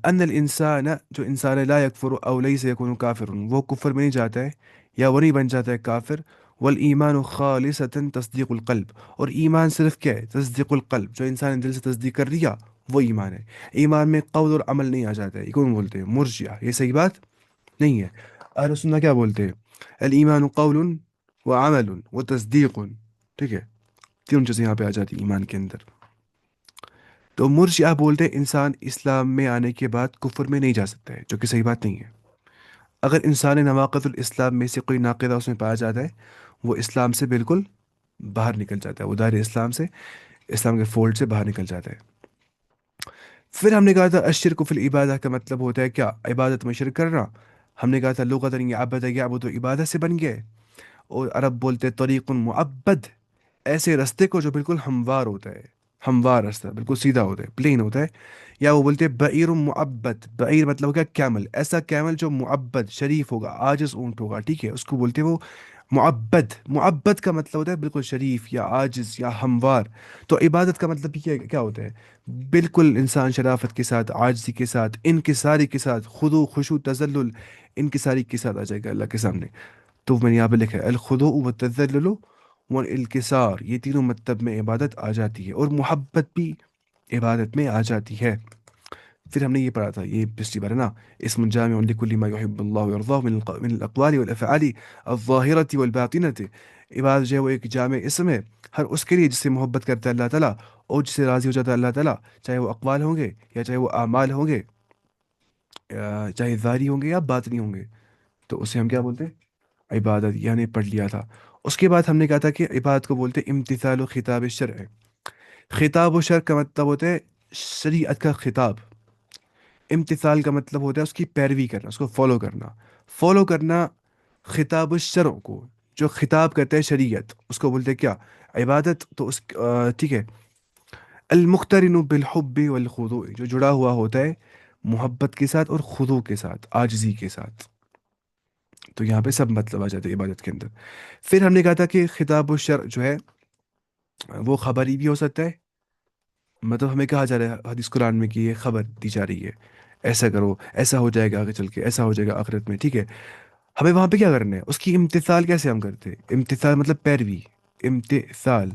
ان الانسان، جو انسان ہے، لا یکفر او لیس یکون کافر، وہ کفر میں نہیں جاتا ہے، یا وہ نہیں بن جاتا ہے کافر، والایمان خالصتا تصدیق القلب، اور ایمان صرف کیا ہے، تصدیق القلب، جو انسان نے دل سے تصدیق کر دیا وہ ایمان ہے، ایمان میں قول اور عمل نہیں آ جاتا ہے، یہ کون بولتے ہیں، مرجئہ، یہ صحیح بات نہیں ہے۔ اہل سنہ کیا بولتے ہیں، الایمان قول وعمل وتصدیق، ٹھیک ہے؟ تینوں چیزیں یہاں پہ آ جاتی ہیں ایمان کے اندر۔ تو مرجئہ بولتے ہیں انسان اسلام میں آنے کے بعد کفر میں نہیں جا سکتا ہے، جو کہ صحیح بات نہیں ہے۔ اگر انسان نواقض الاسلام میں سے کوئی ناقضہ اس میں پایا جاتا ہے، وہ اسلام سے بالکل باہر نکل جاتا ہے، وہ دائرۂ اسلام سے، اسلام کے فولڈ سے باہر نکل جاتا ہے۔ پھر ہم نے کہا تھا الشرک فی العبادہ کا مطلب ہوتا ہے کیا، عبادت میں شرک کرنا۔ ہم نے کہا تھا لغتاً عبد یعبد، عبادت سے بن گئے، اور عرب بولتے طریق معبد، ایسے رستے کو جو بالکل ہموار ہوتا ہے، ہموار راستہ بالکل سیدھا ہوتا ہے، پلین ہوتا ہے۔ یا وہ بولتے ہیں بعیر معبد، بعیر مطلب ہوگا کیمل، ایسا کیمل جو معبد، شریف ہوگا، عاجز اونٹ ہوگا، ٹھیک ہے؟ اس کو بولتے ہیں وہ معبد، معبد کا مطلب ہوتا ہے بالکل شریف یا عاجز یا ہموار۔ تو عبادت کا مطلب بھی کیا کیا ہوتا ہے، بالکل انسان شرافت کے ساتھ، عاجزی کے ساتھ، انکساری کے ساتھ، خضوع خشوع تذلل، انکساری کے ساتھ آ جائے گا اللہ کے سامنے۔ تو میں نے یہاں پہ لکھا ہے الخضوع والتذلل والانکسار، یہ تینوں مطلب میں عبادت آ جاتی ہے، اور محبت بھی عبادت میں آ جاتی ہے۔ پھر ہم نے یہ پڑھا تھا، یہ پچھلی بار ہے نا، اسم جامع لكل ما يحب الله ويرضاه من الاقوال والافعال الظاهرة والباطنة، عبادت جو ہے وہ ایک جامع اسم ہے ہر اس کے لیے جس سے محبت کرتا ہے اللہ تعالیٰ، اور جس سے راضی ہو جاتا ہے اللہ تعالیٰ، چاہے وہ اقوال ہوں گے یا چاہے وہ اعمال ہوں گے، چاہے ظاہری ہوں گے یا باطنی ہوں گے، تو اسے ہم کیا بولتے ہیں، عبادت، یعنی پڑھ لیا تھا۔ اس کے بعد ہم نے کہا تھا کہ عبادت کو بولتے ہیں امتثال و خطاب الشرع، خطاب و شرع کا مطلب ہوتا ہے شریعت کا خطاب، امتثال کا مطلب ہوتا ہے اس کی پیروی کرنا، اس کو فالو کرنا، فالو کرنا خطاب الشرع کو، جو خطاب کرتا ہے شریعت، اس کو بولتے ہیں کیا، عبادت۔ تو اس ٹھیک ہے، المقترن بالحب والخضوع، جو جڑا ہوا ہوتا ہے محبت کے ساتھ اور خضوع کے ساتھ، عاجزی کے ساتھ۔ تو یہاں پہ سب مطلب آ جاتے ہیں عبادت کے اندر۔ پھر ہم نے کہا تھا کہ خطاب الشرع جو ہے وہ خبری بھی ہو سکتا ہے، مطلب ہمیں کہا جا رہا ہے حدیث قرآن میں کہ یہ خبر دی جا رہی ہے، ایسا کرو، ایسا ہو جائے گا آگے چل کے، ایسا ہو جائے گا آخرت میں، ٹھیک ہے؟ ہمیں وہاں پہ کیا کرنا ہے، اس کی امتثال کیسے ہم کرتے ہیں، امتثال مطلب پیروی، امتثال،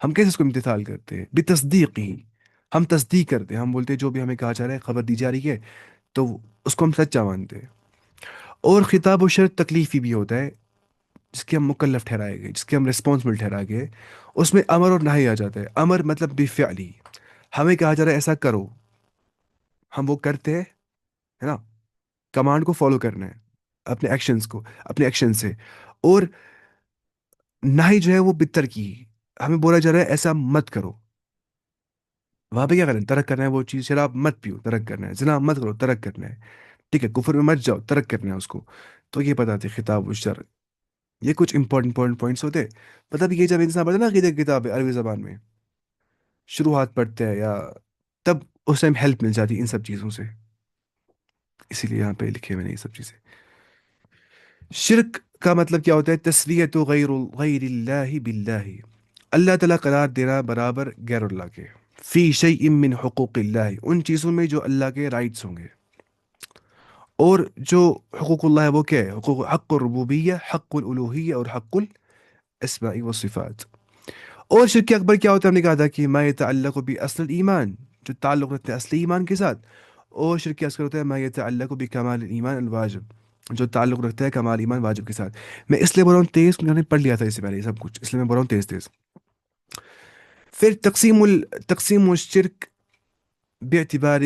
ہم کیسے اس کو امتثال کرتے ہیں، بتصدیق ہی، ہم تصدیق کرتے ہیں، ہم بولتے ہیں جو بھی ہمیں کہا جا رہا ہے، خبر دی جا رہی ہے، تو اس کو ہم سچا مانتے ہیں۔ اور خطاب و شرط تکلیفی بھی ہوتا ہے، جس کے ہم مکلف ٹھہرائے گئے، جس کے ہم رسپانسبل ٹھہرائے گئے، اس میں امر اور نہی آ جاتا ہے۔ امر مطلب بفعلی، ہمیں کہا جا رہا ہے ایسا کرو، ہم وہ کرتے ہیں، ہے نا؟ کمانڈ کو فالو کرنا ہے، اپنے ایکشنز کو، اپنے ایکشن سے۔ اور نہی جو ہے وہ بتر کی، ہمیں بولا جا رہا ہے ایسا مت کرو، وہاں پہ کیا کرنا ہے، ترک کرنا ہے وہ چیز، شراب مت پیو، ترک کرنا ہے، زنا مت کرو، ترک کرنا ہے، ٹھیک ہے، کفر میں مت جاؤ، ترک کرنا ہے اس کو. تو یہ بتاتے خطاب و شر. یہ کچھ امپورٹنٹ پوائنٹس ہوتے. مطلب یہ جب انسان پڑھتا ہے نا عقیدہ کی کتاب ہے عربی زبان میں، شروحات پڑھتے ہیں یا تب اس ٹائم ہیلپ مل جاتی ہے ان سب چیزوں سے. اسی لیے یہاں پہ لکھے ہوئے ہیں یہ سب چیزیں. شرک کا مطلب کیا ہوتا ہے؟ تسلیت غیر اللہ باللہ، اللہ تعالیٰ قرار دینا برابر غیر اللہ کے، فی شیء من حقوق اللہ، ان چیزوں میں جو اللہ کے رائٹس ہوں گے. اور جو حقوق اللہ ہے وہ کیا ہے؟ حقوق حق الربوبیہ، حق الالوہیہ، اور حق الاسماء والصفات. اور شرک اکبر کیا ہوتا ہے؟ ہم نے کہا تھا کہ ما یتعلق باصل ایمان، جو تعلق رکھتے ہیں اصلی ایمان کے ساتھ. اور شرک اصغر ہوتا ہے ما یتعلق بکمال ایمان الواجب، جو تعلق رکھتا ہے کمال ایمان واجب کے ساتھ. میں اس لیے بول رہا ہوں تیز کیونکہ ہم نے پڑھ لیا تھا اس سے پہلے یہ سب کچھ، اس لیے میں بول رہا ہوں تیز تیز. پھر تقسیم الشرک باعتبار،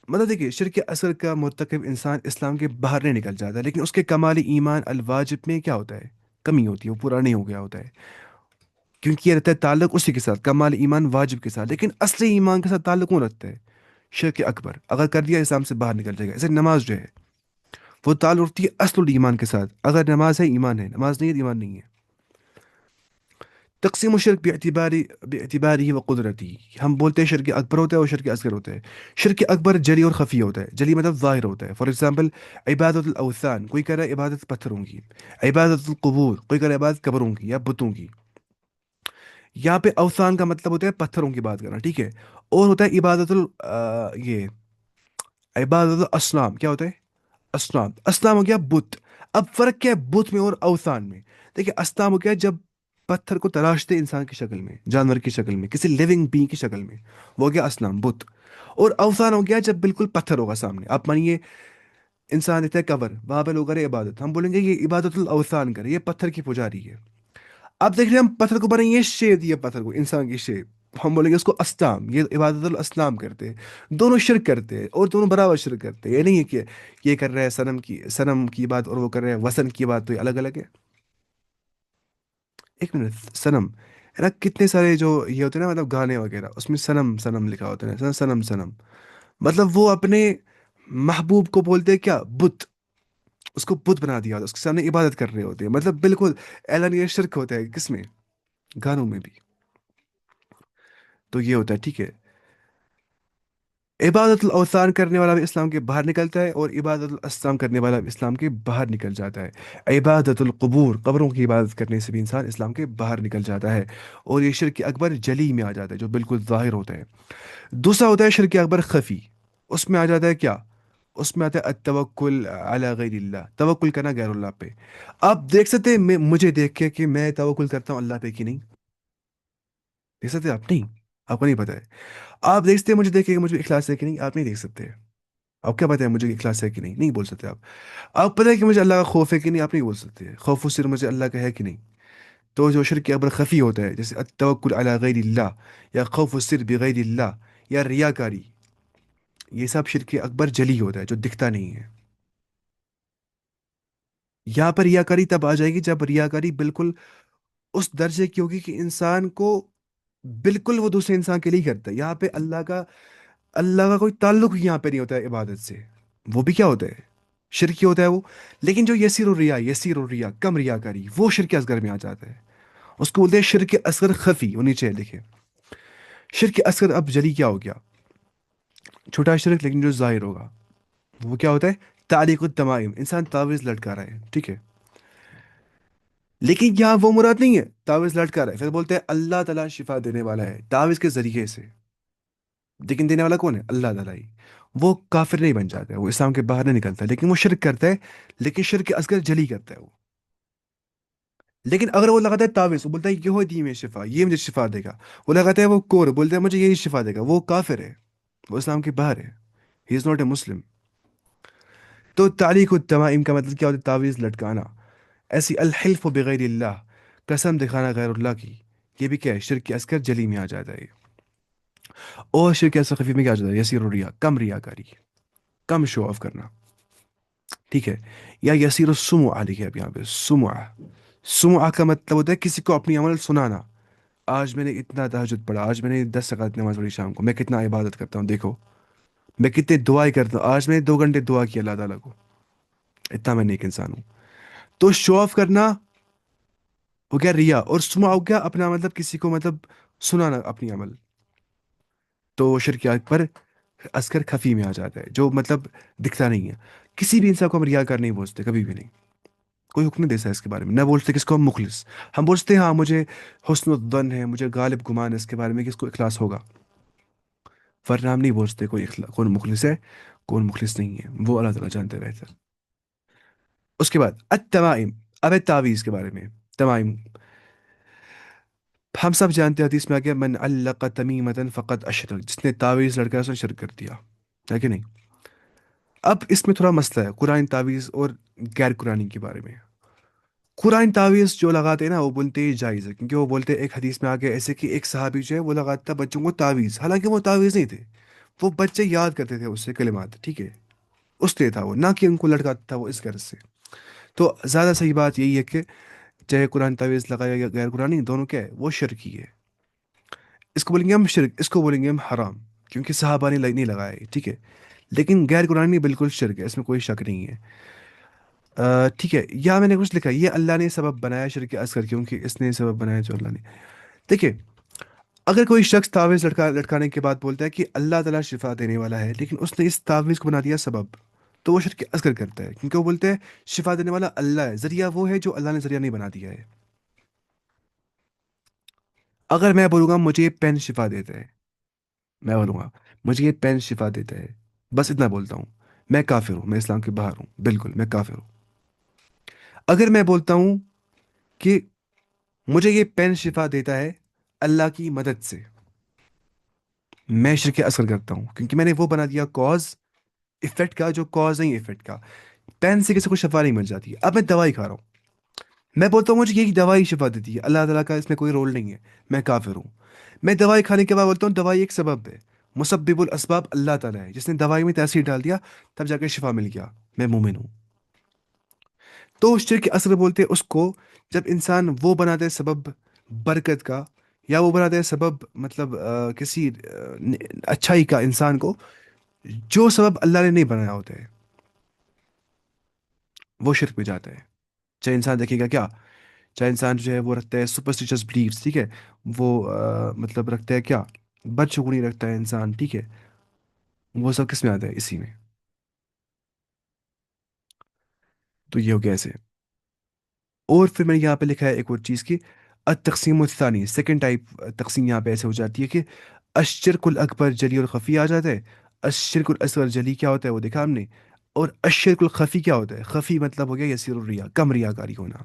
مطلب دیکھیے شرک اثر کا مرتکب انسان اسلام کے باہر نہیں نکل جاتا، لیکن اس کے کمال ایمان الواجب میں کیا ہوتا ہے؟ کمی ہوتی ہے، وہ پورا نہیں ہو گیا ہوتا ہے. کیونکہ یہ رہتا ہے تعلق اسی کے ساتھ کمال ایمان واجب کے ساتھ، لیکن اصلی ایمان کے ساتھ تعلق کون رکھتا ہے؟ شرک اکبر. اگر کر دیا اسلام سے باہر نکل جائے گا. ایسے نماز جو ہے وہ تعلق رکھتی ہے اصل ایمان کے ساتھ. اگر نماز ہے ایمان ہے، نماز نہیں ہے ایمان نہیں ہے. تقسیم الشرک باعتباری و قدرتی، ہم بولتے ہیں شرک اکبر ہوتا ہے اور شرک اصغر ہوتا ہے. شرک اکبر جلی اور خفی ہوتا ہے. جلی مطلب ظاہر ہوتا ہے. فار ایگزامپل عبادت الاوثان، کوئی کر رہا ہے عبادت پتھروں کی. عبادت القبور، کوئی کر رہا ہے عبادت قبروں کی یا بتوں کی. یہاں پہ اوثان کا مطلب ہوتا ہے پتھروں کی بات کرنا، ٹھیک ہے. اور ہوتا ہے عبادت یہ عبادت الاسلام، کیا ہوتا ہے؟ اسلام. اسلام ہو گیا بت. اب فرق کیا ہے بت میں اور اوثان میں؟ دیکھیے اسلام ہو گیا جب پتھر کو تراشتے انسان کی شکل میں، جانور کی شکل میں، کسی لیونگ بینگ کی شکل میں، وہ ہو گیا اسلام بت. اور اوثان ہو گیا جب بالکل پتھر ہوگا سامنے. آپ مانیے انسان دیتا ہے قبر، وہاں پہ لوگ کرے عبادت، ہم بولیں گے یہ عبادت الاوثان کرے، یہ پتھر کی پجاری ہے. اب دیکھ رہے ہیں ہم پتھر کو بنائیں گے شیپ دیا پتھر کو انسان کی شیپ، ہم بولیں گے اس کو اسلام، یہ عبادت الاسلام کرتے ہیں. دونوں شرک کرتے ہیں اور دونوں برابر شرک کرتے ہیں. یہ نہیں ہے کہ یہ کر رہا ہے صنم کی بات اور وہ کر رہا ہے وثن کی بات، تو یہ الگ الگ ہے. ایک منٹ، صنم ہے نا کتنے سارے جو یہ ہوتے ہیں نا مطلب گانے وغیرہ، اس میں صنم صنم لکھا ہوتا ہے، صنم صنم. مطلب وہ اپنے محبوب کو بولتے ہیں کیا؟ بت. اس کو بت بنا دیا ہوتا ہے، اس کے سامنے عبادت کر رہے ہوتے ہیں. مطلب بالکل اعلان یہ شرک ہوتا ہے کس میں؟ گانوں میں بھی. تو یہ ہوتا ہے ٹھیک ہے. عبادت الاوثان کرنے والا بھی اسلام کے باہر نکلتا ہے، اور عبادت الاسلام کرنے والا بھی اسلام کے باہر نکل جاتا ہے. عبادت القبور، قبروں کی عبادت کرنے سے بھی انسان اسلام کے باہر نکل جاتا ہے. اور یہ شرک اکبر جلی میں آ جاتا ہے جو بالکل ظاہر ہوتا ہے. دوسرا ہوتا ہے شرک اکبر خفی. اس میں آ جاتا ہے کیا؟ اس میں آتا ہے التوکل علی غیر اللہ، توکل کرنا غیر اللہ پہ. آپ دیکھ سکتے ہیں مجھے دیکھ کے کہ میں توکل کرتا ہوں اللہ پہ کہ نہیں؟ دیکھ سکتے ہیں آپ؟ نہیں، آپ کو نہیں پتا ہے. آپ دیکھتے ہیں مجھے دیکھیں کہ مجھے اخلاص ہے کہ نہیں؟ آپ نہیں دیکھ سکتے. آپ کیا پتہ ہے مجھے اخلاص ہے کہ نہیں؟ نہیں بول سکتے آپ. آپ پتہ ہے کہ مجھے اللہ کا خوف ہے کہ نہیں؟ آپ نہیں بول سکتے. خوف و سر مجھے اللہ کا ہے کہ نہیں؟ تو جو شرک اکبر خفی ہوتا ہے جیسے التوکل علی غیر اللہ، یا خوف و سر بغیر اللہ، یا ریاکاری، یہ سب شرک اکبر جلی ہوتا ہے جو دکھتا نہیں ہے. یہاں پر ریاکاری تب آ جائے گی جب ریاکاری بالکل اس درجے کی ہوگی کہ انسان کو بالکل وہ دوسرے انسان کے لیے کرتا ہے. یہاں پہ اللہ کا کوئی تعلق ہی یہاں پہ نہیں ہوتا ہے عبادت سے. وہ بھی کیا ہوتا ہے؟ شرکی ہوتا ہے وہ. لیکن جو یسیر الریا کم ریا کاری، وہ شرک اصغر میں آ جاتا ہے. اس کو بولتے ہیں شرک اصغر خفی، وہ نیچے لکھے. شرک اصغر اب جلی کیا ہو گیا؟ چھوٹا شرک لیکن جو ظاہر ہوگا وہ کیا ہوتا ہے؟ تعلیق التمائم، انسان تعویذ لٹکا رہا ہے، ٹھیک ہے. لیکن یہاں وہ مراد نہیں ہے تعویذ لٹکا رہا ہے، پھر بولتے ہیں اللہ تعالیٰ شفا دینے والا ہے تعویذ کے ذریعے سے. لیکن دینے والا کون ہے؟ اللہ تعالیٰ ہی. وہ کافر نہیں بن جاتا ہے، وہ اسلام کے باہر نہیں نکلتا، لیکن وہ شرک کرتا ہے. لیکن شرک اصغر جلی کرتا ہے وہ. لیکن اگر وہ لگاتا ہے تعویذ، وہ بولتا ہے یہ ہو دی میں شفا، یہ مجھے شفا دے گا. وہ لگاتا ہے وہ کور، بولتا ہے مجھے یہی شفا دے گا، وہ کافر ہے، وہ اسلام کے باہر ہے. ہی از ناٹ اے مسلم. تو تعلیق التمائم کا مطلب کیا ہوتا ہے؟ تعویذ لٹکانا. ایسی الحلف بغیر اللہ، قسم دکھانا غیر اللہ کی، یہ بھی کیا ہے؟ شرک اصغر جلی میں آ جاتا ہے. اور شرک اصغر خفی میں کیا آ جاتا ہے؟ یسیر الریا، کم ریا کاری، کم شو آف کرنا، ٹھیک ہے. یا یسیر السمعہ لکھے اب یہاں پہ سمعہ. سمعہ کا مطلب ہوتا ہے کسی کو اپنی عمل سنانا. آج میں نے اتنا تہجد پڑھا، آج میں نے 10 رکعت نماز پڑھی شام کو، میں کتنا عبادت کرتا ہوں دیکھو. میں کتنے دعائیں کرتا ہوں، آج میں نے 2 گھنٹے دعا کی اللہ تعالیٰ کو، اتنا میں نیک انسان ہوں۔ تو شو آف کرنا ہو گیا ریا، اور سما ہو گیا اپنا مطلب کسی کو مطلب سنانا اپنی عمل، تو شرک اکبر اصغر خفی میں آ جاتا ہے، جو مطلب دکھتا نہیں ہے۔ کسی بھی انسان کو ہم ریا کر نہیں بولتے، کبھی بھی نہیں، کوئی حکم نہیں دیتا ہے اس کے بارے میں، نہ بولتے کس کو ہم مخلص۔ ہم بولتے ہیں ہاں مجھے حسن الظن ہے، مجھے غالب گمان ہے اس کے بارے میں کہ اس کو اخلاص ہوگا، ورنہ ہم نہیں بولتے کوئی کون مخلص ہے کون مخلص نہیں ہے، وہ اللہ تعالیٰ جانتے رہتے ہیں۔ اس کے بعد التمائم، اب ہے تعویذ کے بارے میں۔ تمائم، ہم سب جانتے ہیں حدیث میں آ گیا من علق تمیمتا فقط اشرک، جس نے تعویذ لڑکا اس نے شرک کر دیا، ہے کہ نہیں؟ اب اس میں تھوڑا مسئلہ ہے قرآن تعویذ اور غیر قرآنی کے بارے میں۔ قرآن تعویذ جو لگاتے ہیں نا وہ بولتے ہیں جائز ہے، کیونکہ وہ بولتے ہیں ایک حدیث میں آگے ایسے کہ ایک صحابی جو ہے وہ لگاتا تھا بچوں کو تعویذ، حالانکہ وہ تعویذ نہیں تھے، وہ بچے یاد کرتے تھے اس سے کلمات، ٹھیک ہے، اس لیے تھا وہ، نہ کہ ان کو لٹکاتا تھا وہ اس غرض سے۔ تو زیادہ صحیح بات یہی ہے کہ چاہے قرآن تعویذ لگایا یا غیر قرآنی، دونوں کیا ہے، وہ شرک ہی ہے۔ اس کو بولیں گے ہم شرک، اس کو بولیں گے ہم حرام، کیونکہ صحابہ نے نہیں لگایا ہے، ٹھیک ہے۔ لیکن غیر قرآنی بالکل شرک ہے، اس میں کوئی شک نہیں ہے۔ ٹھیک ہے، یا میں نے کچھ لکھا یہ اللہ نے سبب بنایا شرک اصغر، کیونکہ اس نے سبب بنایا جو اللہ نے۔ دیکھیں، اگر کوئی شخص تعویذ لٹکانے کے بعد بولتا ہے کہ اللہ تعالیٰ شفا دینے والا ہے، لیکن اس نے اس تعویذ کو بنا دیا سبب، تو وہ شرک اصغر کرتا ہے، کیونکہ وہ بولتے ہیں شفا دینے والا اللہ ہے، ذریعہ وہ ہے جو اللہ نے ذریعہ نہیں بنا دیا ہے۔ اگر میں بولوں گا مجھے یہ پین شفا دیتا ہے، میں بولوں گا مجھے یہ پین شفا دیتا ہے، بس اتنا بولتا ہوں، میں کافر ہوں، میں اسلام کے باہر ہوں، بالکل میں کافر ہوں۔ اگر میں بولتا ہوں کہ مجھے یہ پین شفا دیتا ہے اللہ کی مدد سے، میں شرک اثر کرتا ہوں، کیونکہ میں نے وہ بنا دیا کاز افیکٹ کا جو کاز نہیں افیکٹ کا۔ پین سے کسی کو شفا نہیں مل جاتی، اب میں دوائی کھا رہا ہوں، میں بولتا ہوں مجھے یہی دوائی شفا دیتی ہے، اللہ تعالیٰ کا اس میں کوئی رول نہیں ہے، میں کافر ہوں۔ میں دوائی کھانے کے بعد بولتا ہوں دوائی ایک سبب ہے، مسبب الاسباب اللہ تعالیٰ ہے جس نے دوائی میں تاثیر ڈال دیا، تب جا کے شفا مل گیا، میں مومن ہوں۔ تو شرک اصل بولتے ہیں اس کو جب انسان وہ بناتا ہے سبب برکت کا، یا وہ بناتا ہے سبب مطلب کسی اچھائی کا انسان کو، جو سبب اللہ نے نہیں بنایا ہوتا ہے، وہ شرک میں جاتا ہے۔ چاہے انسان دیکھے گا کیا، چاہے انسان جو ہے وہ رکھتا ہے سپرسٹیشس بلیفس، ٹھیک ہے، وہ مطلب رکھتا ہے کیا، بدشگونی رکھتا ہے انسان، ٹھیک ہے، وہ سب کس میں آتا ہے، اسی میں۔ تو یہ ہو گیا ایسے۔ اور پھر میں نے یہاں پہ لکھا ہے ایک اور چیز کی، التقسیم الثانی، سیکنڈ ٹائپ تقسیم یہاں پہ ایسے ہو جاتی ہے کہ الشرک الاکبر جلی اور خفی آ جاتا ہے، الشرک الاصغر جلی کیا ہوتا ہے وہ دیکھا ہم نے، اور الشرک الخفی کیا ہوتا ہے، خفی مطلب ہو گیا یسیر الریا، کم ریاکاری ہونا۔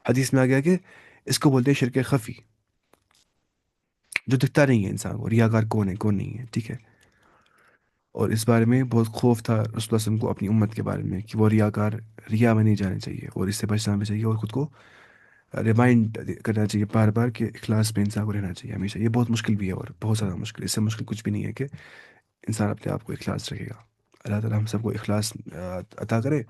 حدیث میں آ گیا کہ اس کو بولتے ہیں شرک خفی، جو دکھتا نہیں ہے انسان کو، ریاکار کون ہے کون نہیں ہے، ٹھیک ہے۔ اور اس بارے میں بہت خوف تھا رسول اللہ صلی اللہ علیہ وسلم کو اپنی امت کے بارے میں کہ وہ ریاکار، ریا میں نہیں جانا چاہیے، اور اس سے بچنا بھی چاہیے، اور خود کو ریمائنڈ کرنا چاہیے بار بار کہ اخلاص میں انسان کو رہنا چاہیے ہمیشہ۔ یہ بہت مشکل بھی ہے، اور بہت زیادہ مشکل، اس سے مشکل کچھ بھی نہیں ہے کہ انسان اپنے آپ کو اخلاص رکھے گا۔ اللہ تعالیٰ ہم سب کو اخلاص عطا کرے،